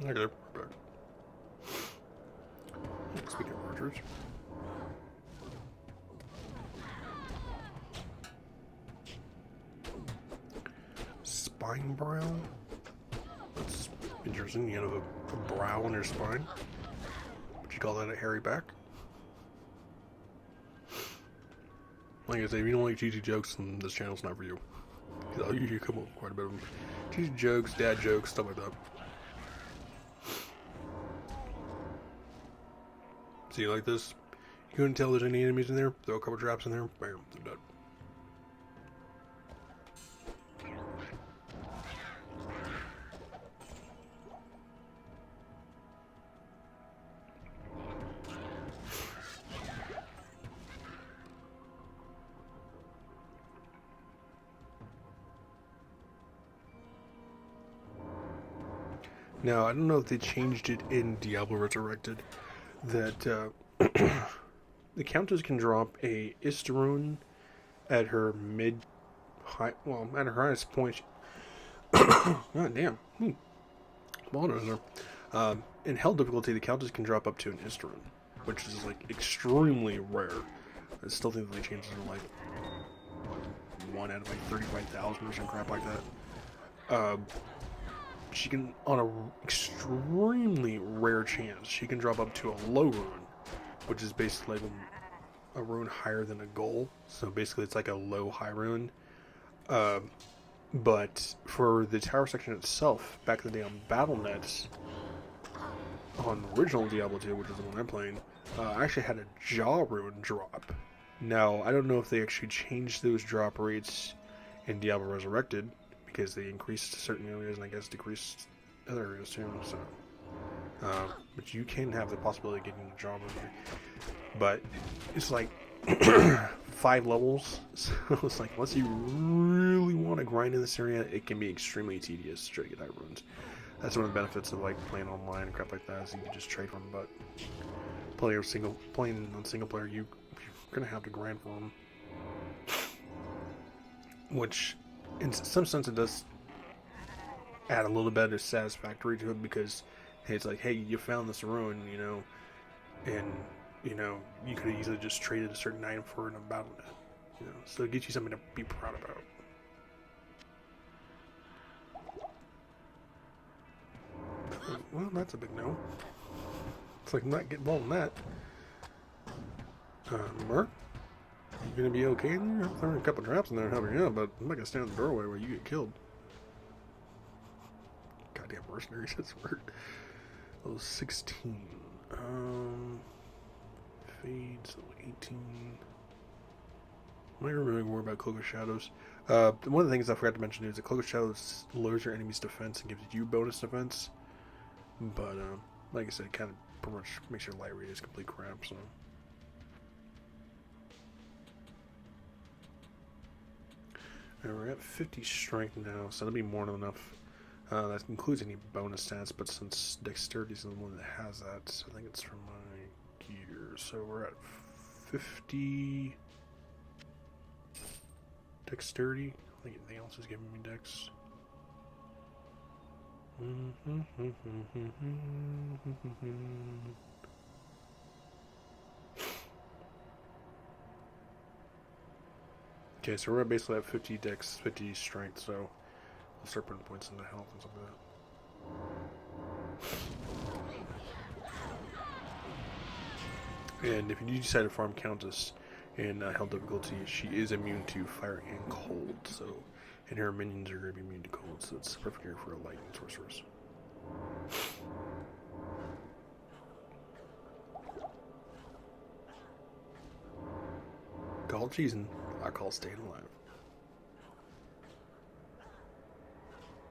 Okay, we're back. Speaking of archers. Spine brow? That's interesting. You have a brow on your spine. Would you call that a hairy back? Like I say, if you don't like cheesy jokes, then this channel's not for you. I'll usually come up with quite a bit of them. Cheesy jokes, dad jokes, stuff like that. See, like this? You couldn't tell there's any enemies in there. Throw a couple traps in there. Bam, they're dead. Now, I don't know if they changed it in Diablo Resurrected, that the countess can drop a Istaroon at her at her highest point. God damn. Bulldozer. In hell difficulty, the countess can drop up to an Istaroon, which is like extremely rare. I still think that they changed it to like 1 out of like 35,000 or some crap like that. She can, on an extremely rare chance, she can drop up to a low rune, which is basically like a rune higher than a goal. So basically, it's like a low high rune. But for the tower section itself, back in the day on BattleNet, on original Diablo 2, which is the one I'm playing, I actually had a jaw rune drop. Now, I don't know if they actually changed those drop rates in Diablo Resurrected, because they increased certain areas and I guess decreased other areas too. So, but you can have the possibility of getting a job over there. But it's like 5 levels, so it's like once you really want to grind in this area, it can be extremely tedious to try to get high runes. That's one of the benefits of like playing online and crap like that, is you can just trade for them. But playing on single player, you're gonna have to grind for them, which in some sense it does add a little bit of satisfactory to it, because hey, it's like, hey, you found this rune, and you could have easily just traded a certain item for in a battle net, so it gets you something to be proud about. Well, that's a big no. It's like, I'm not getting involved in that. Mark, you gonna be okay in there? I'm throwing a couple traps in there and helping you out, but I'm not gonna stand in the doorway where you get killed. Goddamn mercenaries, that's weird. Level 16. Fade, so 18. I'm not really worried about Cloak of Shadows. One of the things I forgot to mention is that Cloak of Shadows lowers your enemy's defense and gives you bonus defense. But, like I said, it kind of pretty much makes your light radius complete crap, so. And we're at 50 strength now, so that'll be more than enough. That includes any bonus stats, but since dexterity is the one that has that, I think it's from my gear. So we're at 50 dexterity. I think anything else is giving me dex. Okay, so we're basically at 50 dex, 50 strength, so we'll start putting points into health and stuff like that. And if you do decide to farm Countess in health difficulty, she is immune to fire and cold, so, and her minions are going to be immune to cold, so it's perfect here for a lightning sorceress. Call cheesing, I call staying alive.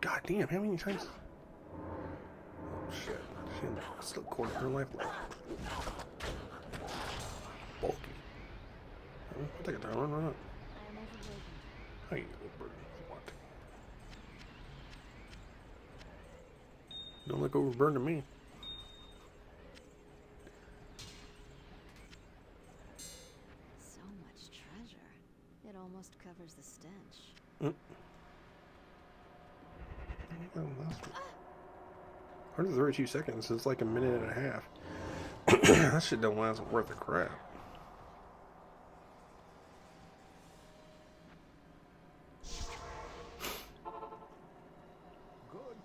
God damn, how many times? Oh shit, she's still quarter her life left. Bulky. I'll take a time, run up. How you overburdened? What? Don't look overburdened to me. So much treasure. It almost covers the stench. Well, that's 132 seconds. It's like a minute and a half. That shit don't last worth a crap. Good.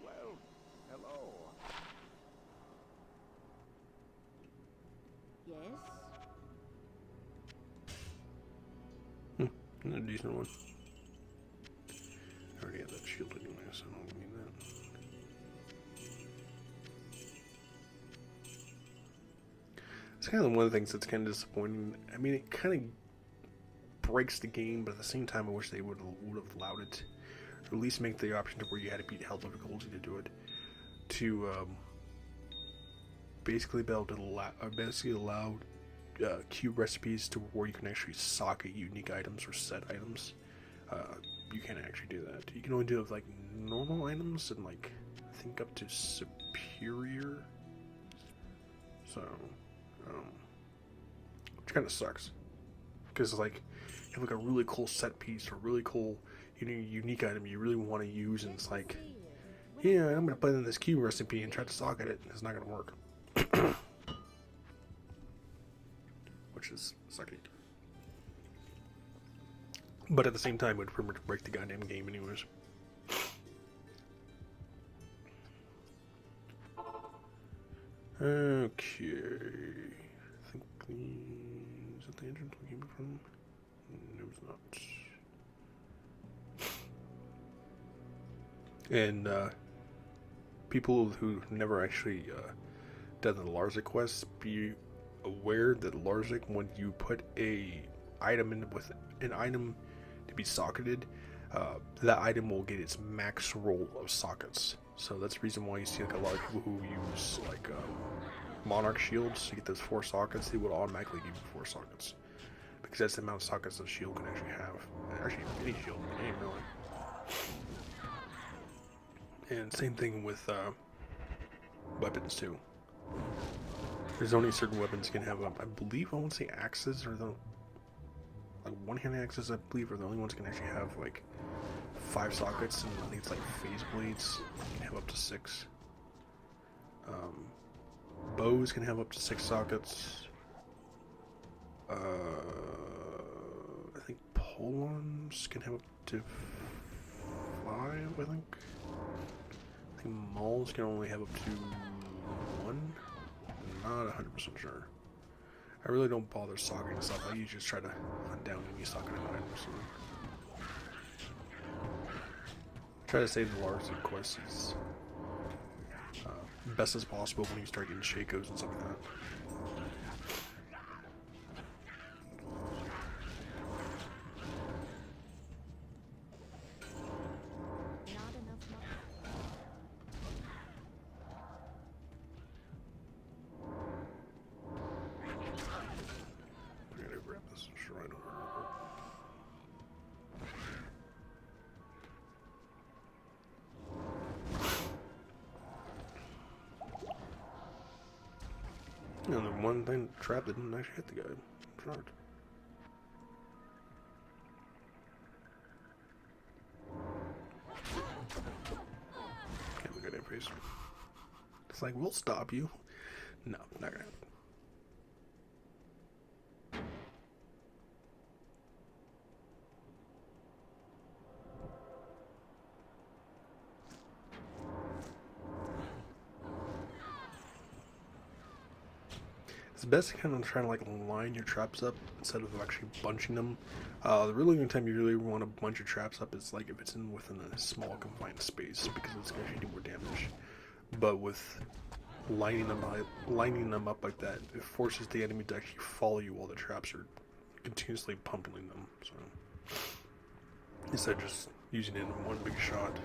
Well, hello. Yes? A decent one. I already have that shield anyway, so I don't need that. It's kind of one of the things that's kind of disappointing. I mean, it kind of breaks the game, but at the same time, I wish they would have allowed it, or at least make the option to where you had to beat hell difficulty to do it, to basically be able to allow cube recipes to where you can actually socket unique items or set items. You can't actually do that. You can only do it with like normal items and like I think up to superior. So, which kind of sucks because like you have like a really cool set piece or really cool unique item you really want to use, and it's like, yeah, I'm gonna put in this cube recipe and try to socket it. It's not gonna work. Which is sucky. But at the same time, it would pretty much break the goddamn game anyways. Okay. I think is that the entrance we came from? No, it's not. And people who never actually done the Larza quest, be aware that Larza, when you put a item in with an item to be socketed, that item will get its max roll of sockets. So that's the reason why you see like a lot of people who use like Monarch shields to get those 4 sockets. They will automatically give you 4 sockets because that's the amount of sockets a shield can actually have. Actually, any shield in the game, really. And same thing with weapons too. There's only certain weapons you can have. I believe I want to say axes or the like one-hand axes. I believe are the only ones that can actually have like 5 sockets, and I think it's like phase blades. You can have up to 6. Bows can have up to 6 sockets. I think polearms can have up to 5. I think mauls can only have up to 1. Not 100% sure. I really don't bother socketing stuff. I usually just try to hunt down any socketed items. So. Try to save the large quests as best as possible when you start getting Shakos and stuff like that. Not enough money. I gotta grab this shrine over. And the one thing trap that didn't actually hit the guy. I'm shocked. Can't look at that face. It's like, we'll stop you. No, not gonna happen. It's best to kind of try to like line your traps up instead of actually bunching them. The really only time you really want to bunch your traps up is like if it's within a small confined space, because it's going to do more damage. But with lining them up like that, it forces the enemy to actually follow you while the traps are continuously pumping them. So instead of just using it in one big shot,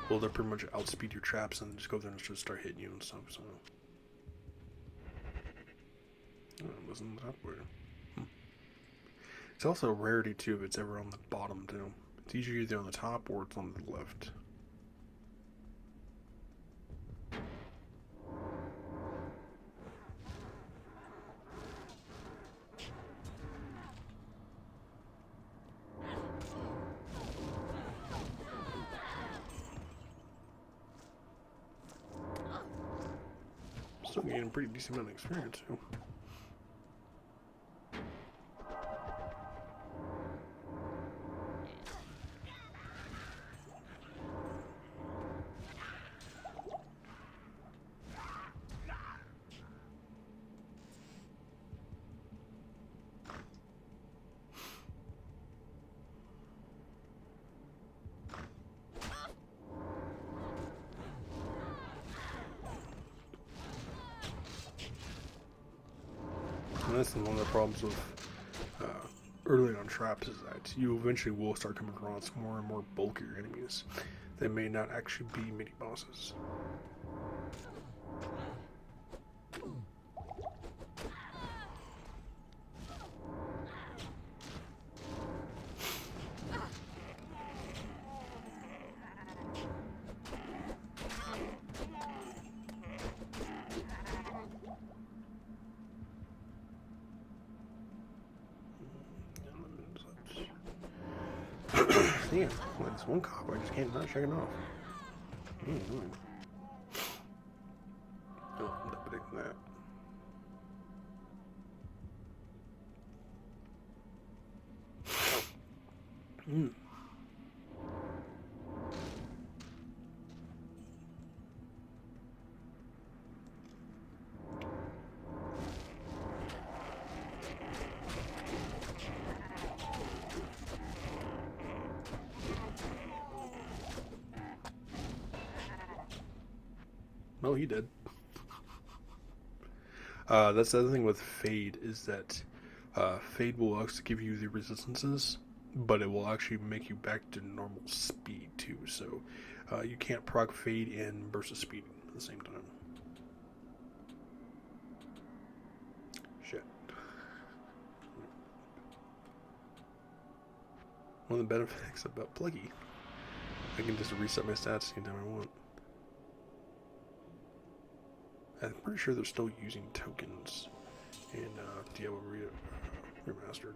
well, they'll pretty much outspeed your traps and just go there and just start hitting you and stuff. So. Wasn't that weird? It's also a rarity too if it's ever on the bottom too. It's usually either on the top or it's on the left. Still getting a pretty decent amount of experience, too. And that's one of the problems with early on traps is that you eventually will start coming across more and more bulkier enemies that may not actually be mini bosses. Damn, like this one cop, I just can't not check it off. Oh, I'm not predicting that. Well, he did. That's the other thing with Fade is that Fade will actually give you the resistances, but it will actually make you back to normal speed too. So you can't proc Fade and burst of speed at the same time. Shit. One of the benefits about Pluggy, I can just reset my stats anytime I want. I'm pretty sure they're still using tokens in Diablo Remastered.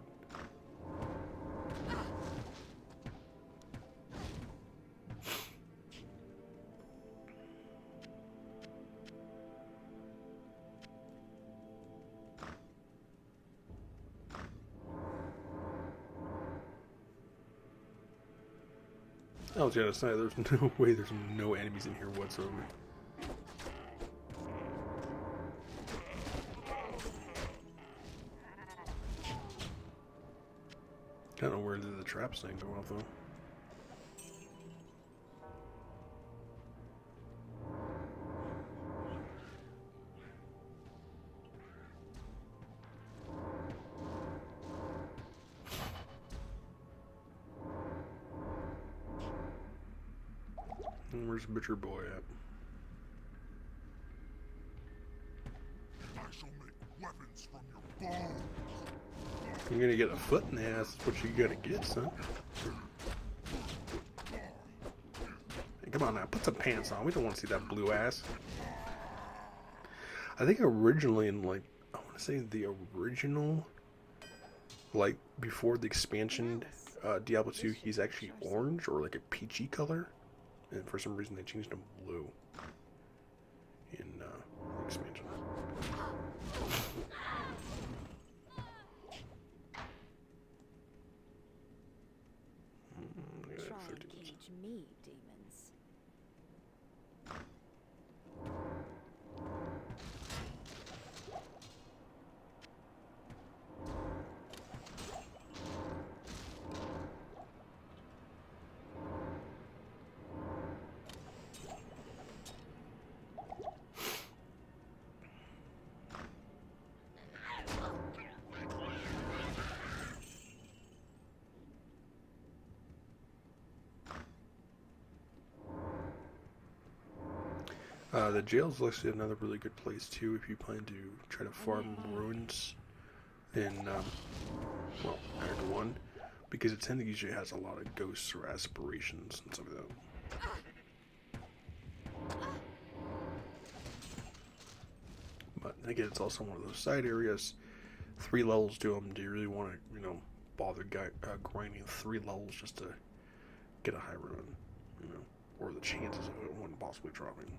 I was gonna say, there's no way there's no enemies in here whatsoever. I don't know where the traps thing go off though. And where's Butcher Boy at? I shall make weapons from your bones. You're gonna get a foot in the ass, that's what you gotta get, son. Hey, come on now, put some pants on. We don't want to see that blue ass. I think originally in, like, I want to say the original, like, before the expansion, Diablo 2, he's actually orange or like a peachy color. And for some reason they changed him blue in the expansion. Try and cage me, demons. The jail's actually another really good place too if you plan to try to farm ruins in, well, Act 1, because it usually has a lot of ghosts or aspirations and stuff like that. But again, it's also one of those side areas. 3 levels to them. Do you really want to, you know, bother grinding 3 levels just to get a high run, you know, or the chances of one possibly dropping?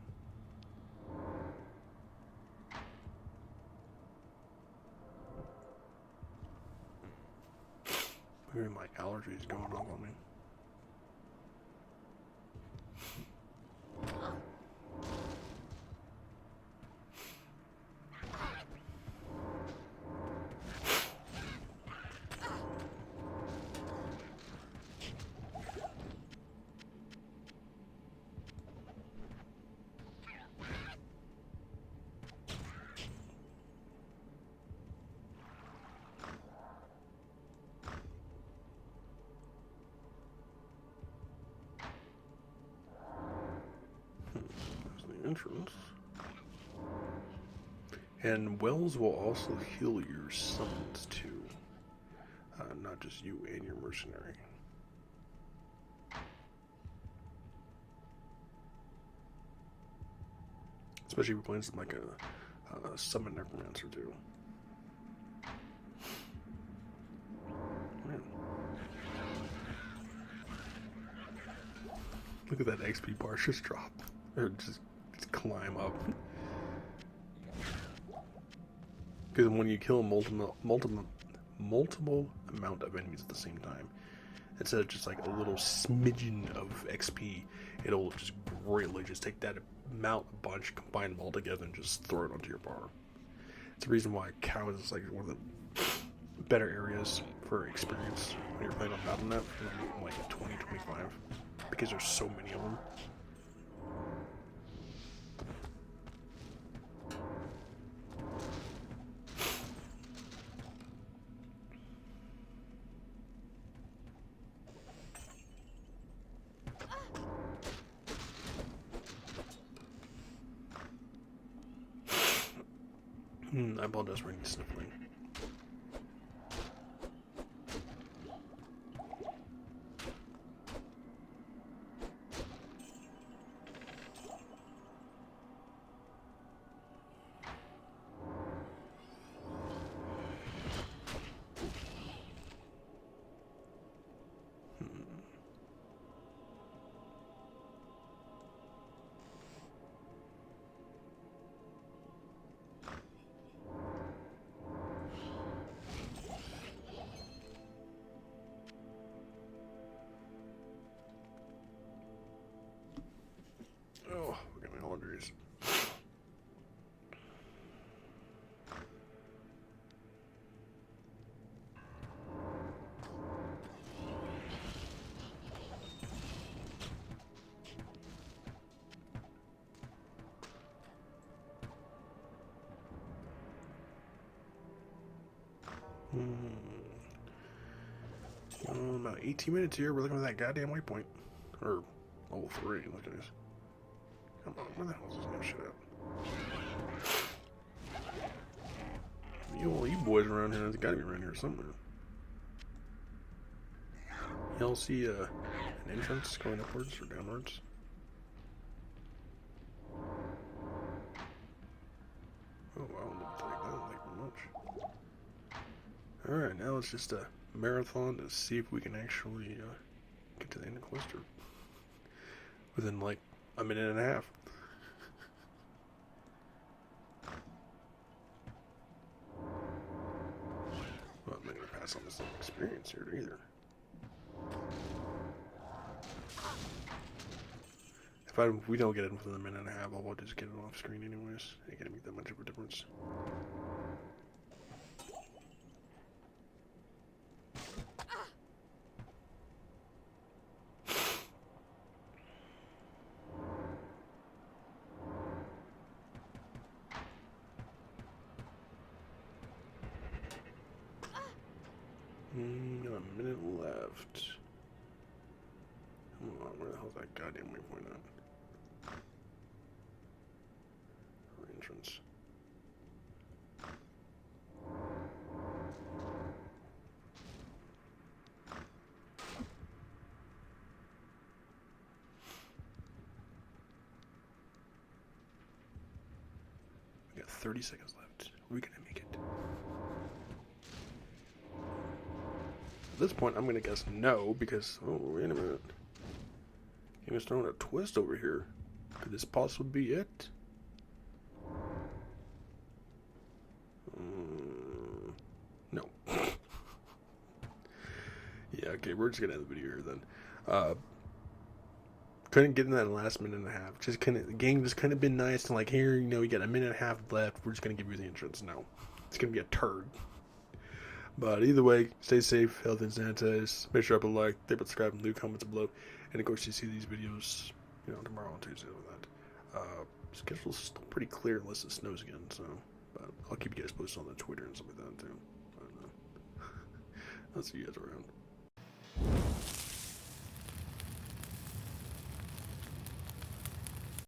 Maybe my allergies going off on me. Entrance. And wells will also heal your summons too, not just you and your mercenary. Especially if you're playing something like a summon necromancer too. Man. Look at that XP bar just drop, or just climb up. Because when you kill a multiple amount of enemies at the same time, instead of just like a little smidgen of XP, it'll just greatly just take that amount, a bunch, combine them all together, and just throw it onto your bar. It's the reason why cow is like one of the better areas for experience when you're playing on BattleNet, like 20, 25, because there's so many of them. I apologize for any sniffling. Oh, look at my allergies. About 18 minutes here. We're looking at that goddamn waypoint. Or level 3. Look at this. Come on, where the hell is this damn shit at? You boys around here, there's gotta be around here somewhere. Y'all see an entrance going upwards or downwards? Oh, I don't know if I like very much. Alright, now it's just a marathon to see if we can actually get to the end of cloister within like a minute and a half. Well, I'm not gonna pass on this experience here either. If we don't get it within a minute and a half, I'll just get it off screen anyways. It ain't gonna make that much of a difference. Got a minute left. Come on, where the hell's that goddamn waypoint at? Or entrance. We got 30 seconds left. Are we gonna make it? At this point, I'm gonna guess no, because, oh, wait a minute. Game is throwing a twist over here. Could this possibly be it? No. Okay, we're just gonna end the video here then. Couldn't get in that last minute and a half. Just couldn't. The game just couldn't have been nice and like, here, you got a minute and a half left. We're just gonna give you the entrance. No, it's gonna be a turd. But either way, stay safe, healthy, and sanitize. Make sure to like, subscribe, and leave comments below. And of course, you see these videos, tomorrow on Tuesday with that. Schedule's still pretty clear unless it snows again. So, but I'll keep you guys posted on the Twitter and stuff like that too. But, I'll see you guys around.